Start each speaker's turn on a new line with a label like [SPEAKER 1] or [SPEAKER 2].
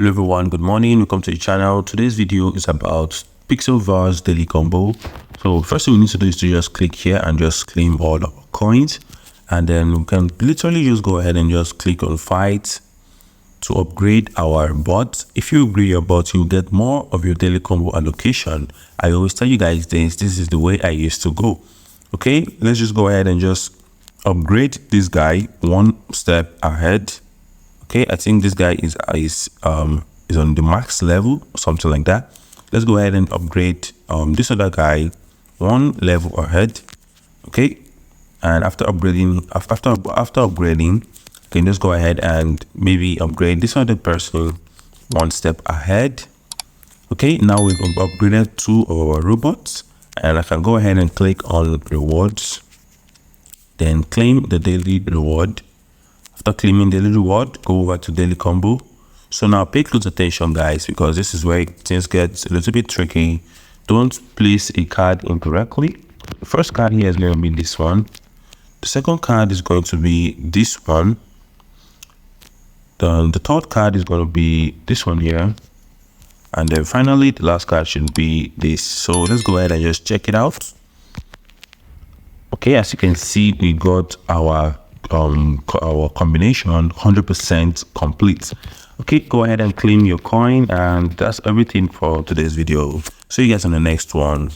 [SPEAKER 1] Hello everyone, good morning, welcome to the channel. Today's video is about Pixelverse daily combo. So first thing we need to do is to just click here and just claim all our coins, and then we can literally just go ahead and just click on fight to upgrade our bot. If you upgrade your bot, you'll get more of your daily combo allocation. I always tell you guys this is the way I used to go. Okay, let's just go ahead and just upgrade this guy one step ahead. Okay, I think this guy is on the max level or something like that. Let's go ahead and upgrade this other guy one level ahead. Okay, and after upgrading, you can just go ahead and maybe upgrade this other person one step ahead. Okay, now we've upgraded two of our robots, and I can go ahead and click on rewards, then claim the daily reward. After claiming daily reward, go over to daily combo. So now pay close attention, guys, because this is where things get a little bit tricky. Don't place a card incorrectly. The first card here is going to be this one. The second card is going to be this one. The third card is going to be this one here. And then finally, the last card should be this. So let's go ahead and just check it out. Okay, as you can see, we got our combination 100% complete. Okay, go ahead and claim your coin, and that's everything for today's video. See you guys on the next one.